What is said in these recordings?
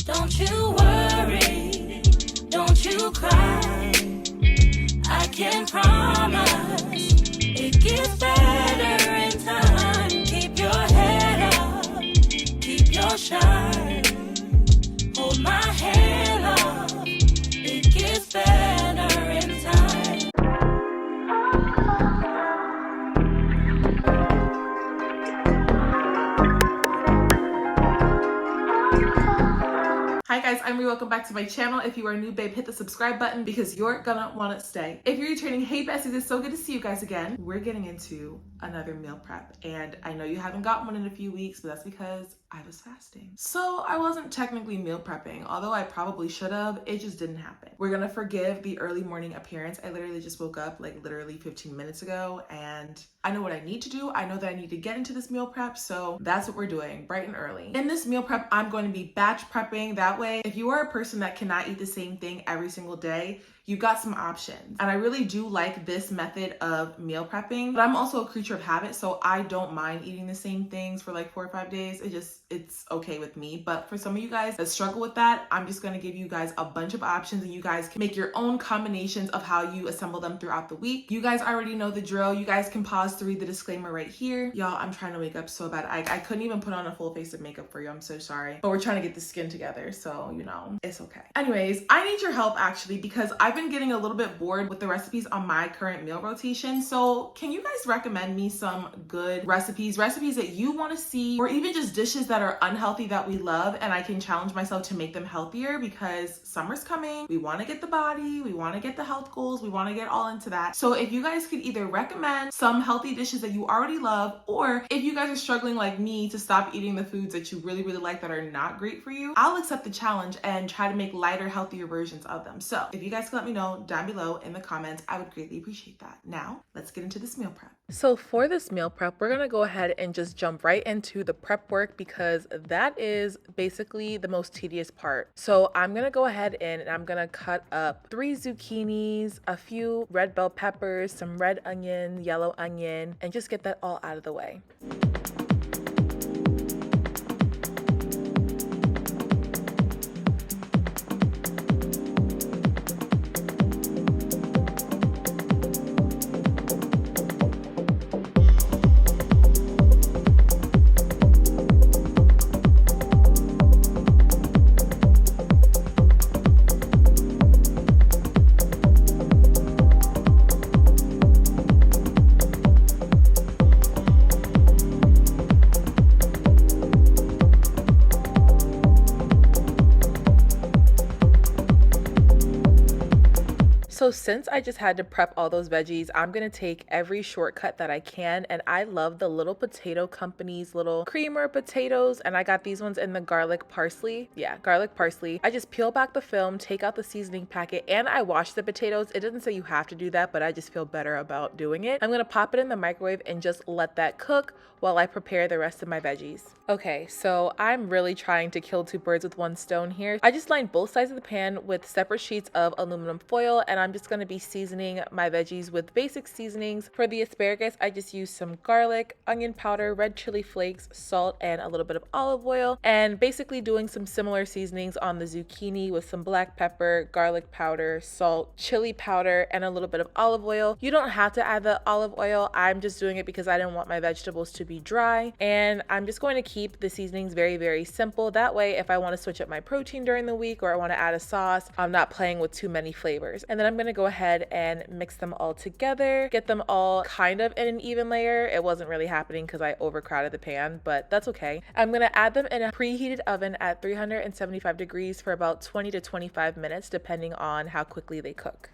Don't you worry, don't you cry. I can promise it gets better in time. Keep your head up, keep your shine. Hold my hand up, it gets better in time. Hi guys, I'm Ree. Welcome back to my channel. If you are new, babe, hit the subscribe button because you're gonna want to stay. If you're returning, hey besties, it's so good to see you guys again. We're getting into another meal prep, and I know you haven't got one in a few weeks, but that's because I was fasting. So I wasn't technically meal prepping, although I probably should have. It just didn't happen. We're gonna forgive the early morning appearance. I literally just woke up like literally 15 minutes ago, and I know what I need to do. I know that I need to get into this meal prep, so that's what we're doing, bright and early. In this meal prep, I'm going to be batch prepping. That way, if you are a person that cannot eat the same thing every single day, you've got some options. And I really do like this method of meal prepping, but I'm also a creature of habit, so I don't mind eating the same things for like 4 or 5 days. It's okay with me. But for some of you guys that struggle with that, I'm just gonna give you guys a bunch of options, and you guys can make your own combinations of how you assemble them throughout the week. You guys already know the drill. You guys can pause to read the disclaimer right here. Y'all, I'm trying to wake up so bad. I couldn't even put on a full face of makeup for you. I'm so sorry. But we're trying to get the skin together, so you know, it's okay. Anyways, I need your help actually, because I've been getting a little bit bored with the recipes on my current meal rotation. So can you guys recommend me some good recipes that you want to see, or even just dishes that are unhealthy that we love and I can challenge myself to make them healthier? Because summer's coming, we want to get the body, we want to get the health goals, we want to get all into that. So if you guys could either recommend some healthy dishes that you already love, or if you guys are struggling like me to stop eating the foods that you really like that are not great for you, I'll accept the challenge and try to make lighter, healthier versions of them. So if you guys could let me know down below in the comments, I would greatly appreciate that. Now let's get into this meal prep. So for this meal prep, we're gonna go ahead and just jump right into the prep work, because that is basically the most tedious part. So I'm gonna go ahead and I'm gonna cut up 3 zucchinis, a few red bell peppers, some red onion, yellow onion, and just get that all out of the way. So since I just had to prep all those veggies, I'm gonna take every shortcut that I can, and I love the Little Potato Company's little creamer potatoes, and I got these ones in the garlic parsley. Yeah, garlic parsley. I just peel back the film, take out the seasoning packet, and I wash the potatoes. It doesn't say you have to do that, but I just feel better about doing it. I'm gonna pop it in the microwave and just let that cook while I prepare the rest of my veggies. Okay, so I'm really trying to kill 2 birds with 1 stone here. I just lined both sides of the pan with separate sheets of aluminum foil, and I'm just gonna be seasoning my veggies with basic seasonings. For the asparagus, I just used some garlic, onion powder, red chili flakes, salt, and a little bit of olive oil, and basically doing some similar seasonings on the zucchini with some black pepper, garlic powder, salt, chili powder, and a little bit of olive oil. You don't have to add the olive oil. I'm just doing it because I didn't want my vegetables to be dry, and I'm just going to keep the seasonings very simple. That way, if I want to switch up my protein during the week or I want to add a sauce, I'm not playing with too many flavors. And then I'm going to go ahead and mix them all together, get them all kind of in an even layer. It wasn't really happening because I overcrowded the pan, but that's okay. I'm going to add them in a preheated oven at 375 degrees for about 20 to 25 minutes, depending on how quickly they cook.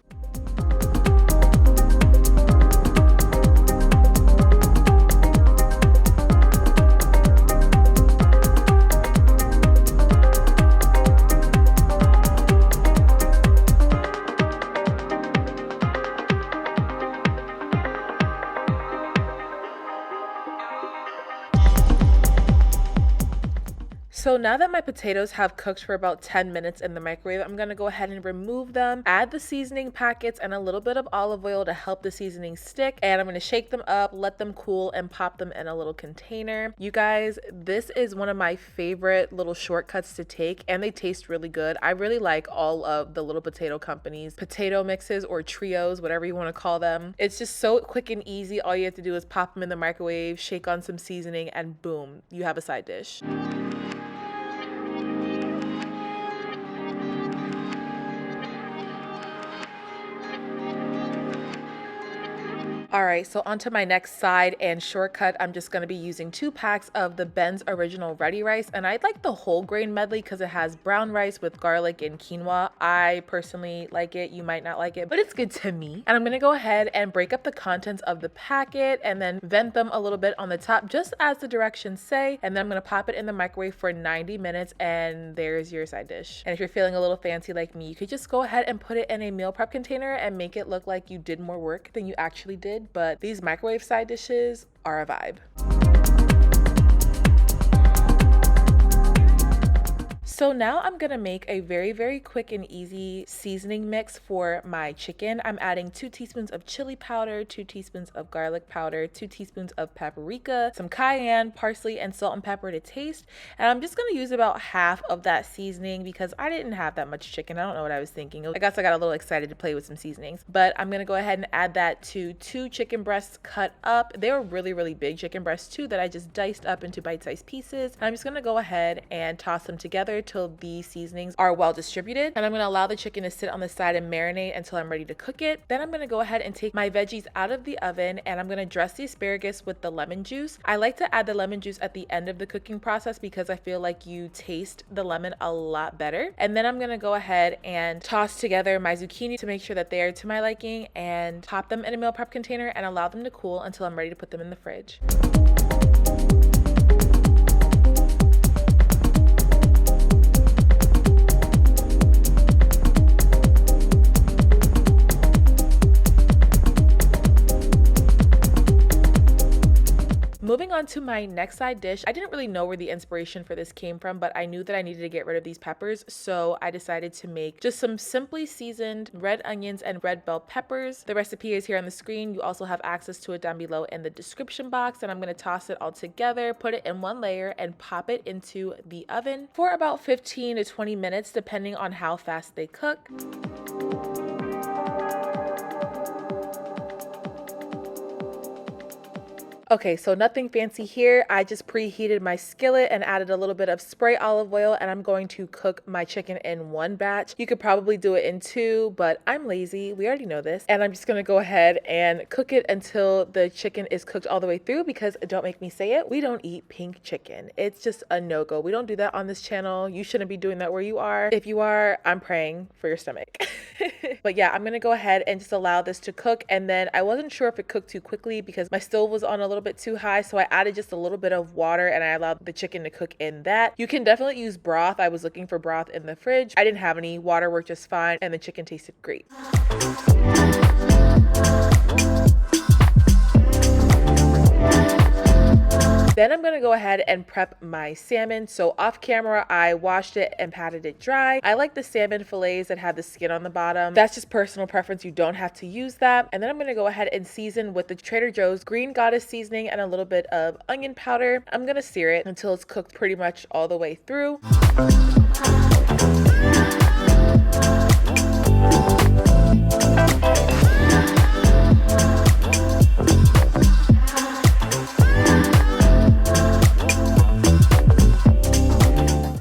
So So now that my potatoes have cooked for about 10 minutes in the microwave, I'm gonna go ahead and remove them, add the seasoning packets and a little bit of olive oil to help the seasoning stick, and I'm gonna shake them up, let them cool, and pop them in a little container. You guys, this is one of my favorite little shortcuts to take, and they taste really good. I really like all of the little potato companies, potato mixes or trios, whatever you want to call them. It's just so quick and easy. All you have to do is pop them in the microwave, shake on some seasoning, and boom, you have a side dish. Alright, so onto my next side and shortcut. I'm just going to be using 2 packs of the Ben's Original Ready Rice, and I like the whole grain medley because it has brown rice with garlic and quinoa. I personally like it. You might not like it, but it's good to me. And I'm going to go ahead and break up the contents of the packet and then vent them a little bit on the top just as the directions say, and then I'm going to pop it in the microwave for 90 minutes and there's your side dish. And if you're feeling a little fancy like me, you could just go ahead and put it in a meal prep container and make it look like you did more work than you actually did. But these microwave side dishes are a vibe. So now I'm gonna make a very quick and easy seasoning mix for my chicken. I'm adding 2 teaspoons of chili powder, 2 teaspoons of garlic powder, 2 teaspoons of paprika, some cayenne, parsley, and salt and pepper to taste. And I'm just gonna use about half of that seasoning because I didn't have that much chicken. I don't know what I was thinking. I guess I got a little excited to play with some seasonings. But I'm gonna go ahead and add that to 2 chicken breasts cut up. They were really big chicken breasts too that I just diced up into bite-sized pieces. And I'm just gonna go ahead and toss them together till the seasonings are well distributed. And I'm going to allow the chicken to sit on the side and marinate until I'm ready to cook it. Then I'm going to go ahead and take my veggies out of the oven and I'm going to dress the asparagus with the lemon juice. I like to add the lemon juice at the end of the cooking process because I feel like you taste the lemon a lot better. And then I'm going to go ahead and toss together my zucchini to make sure that they are to my liking and pop them in a meal prep container and allow them to cool until I'm ready to put them in the fridge. Moving on to my next side dish, I didn't really know where the inspiration for this came from, but I knew that I needed to get rid of these peppers, so I decided to make just some simply seasoned red onions and red bell peppers. The recipe is here on the screen. You also have access to it down below in the description box, and I'm going to toss it all together, put it in one layer, and pop it into the oven for about 15 to 20 minutes, depending on how fast they cook. Okay, so nothing fancy here. I just preheated my skillet and added a little bit of spray olive oil, and I'm going to cook my chicken in 1 batch. You could probably do it in 2, but I'm lazy. We already know this. And I'm just gonna go ahead and cook it until the chicken is cooked all the way through because, don't make me say it, we don't eat pink chicken. It's just a no-go. We don't do that on this channel. You shouldn't be doing that where you are. If you are, I'm praying for your stomach. But yeah, I'm gonna go ahead and just allow this to cook, and then I wasn't sure if it cooked too quickly because my stove was on a little bit too high, so I added just a little bit of water and I allowed the chicken to cook in that. You can definitely use broth. I was looking for broth in the fridge. I didn't have any. Water worked just fine and the chicken tasted great. Then I'm gonna go ahead and prep my salmon. So off camera, I washed it and patted it dry. I like the salmon fillets that have the skin on the bottom. That's just personal preference. You don't have to use that. And then I'm gonna go ahead and season with the Trader Joe's Green Goddess seasoning and a little bit of onion powder. I'm gonna sear it until it's cooked pretty much all the way through.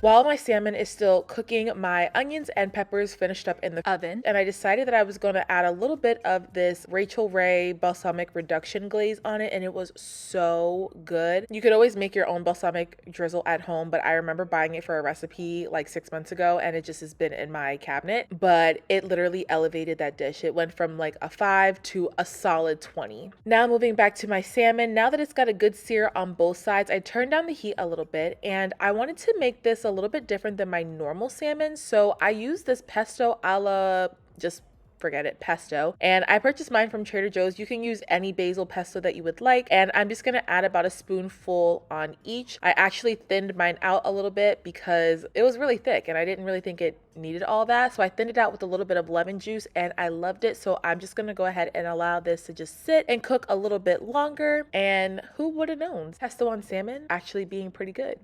While my salmon is still cooking, my onions and peppers finished up in the oven, and I decided that I was going to add a little bit of this Rachel Ray balsamic reduction glaze on it, and it was so good. You could always make your own balsamic drizzle at home, but I remember buying it for a recipe like 6 months ago, and it just has been in my cabinet, but it literally elevated that dish. It went from like a 5 to a solid 20. Now moving back to my salmon, now that it's got a good sear on both sides, I turned down the heat a little bit, and I wanted to make this a little bit different than my normal salmon, so I used this pesto a la just forget it, pesto. And I purchased mine from Trader Joe's. You can use any basil pesto that you would like. And I'm just gonna add about a spoonful on each. I actually thinned mine out a little bit because it was really thick and I didn't really think it needed all that. So I thinned it out with a little bit of lemon juice and I loved it. So I'm just gonna go ahead and allow this to just sit and cook a little bit longer. And who would have known? Pesto on salmon actually being pretty good.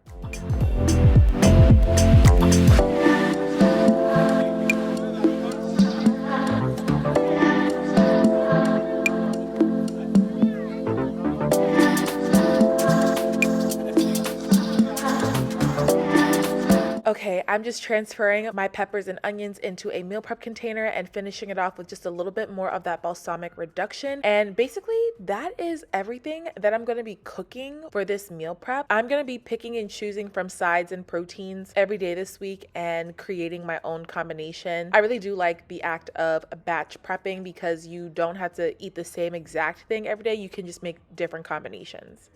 Okay, I'm just transferring my peppers and onions into a meal prep container and finishing it off with just a little bit more of that balsamic reduction. And basically that is everything that I'm going to be cooking for this meal prep. I'm going to be picking and choosing from sides and proteins every day this week and creating my own combination. I really do like the act of batch prepping because you don't have to eat the same exact thing every day. You can just make different combinations.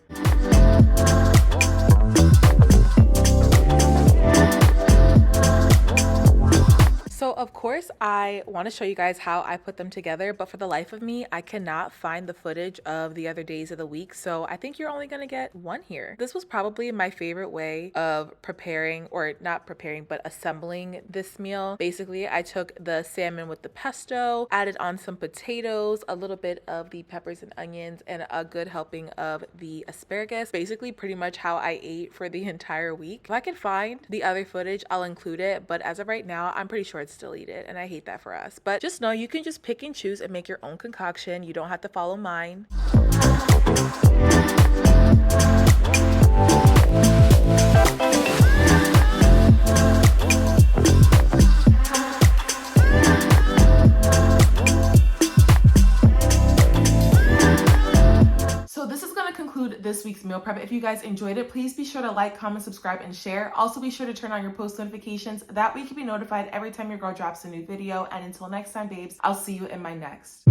So of course I want to show you guys how I put them together, but for the life of me, I cannot find the footage of the other days of the week. So I think you're only going to get one here. This was probably my favorite way of preparing, or not preparing, but assembling this meal. Basically, I took the salmon with the pesto, added on some potatoes, a little bit of the peppers and onions, and a good helping of the asparagus. Basically pretty much how I ate for the entire week. If I can find the other footage, I'll include it. But as of right now, I'm pretty sure still eat it, and I hate that for us. But just know you can just pick and choose and make your own concoction. You don't have to follow mine. This week's meal prep. If you guys enjoyed it, please be sure to like, comment, subscribe, and share. Also be sure to turn on your post notifications. That way you can be notified every time your girl drops a new video. And until next time, babes, I'll see you in my next.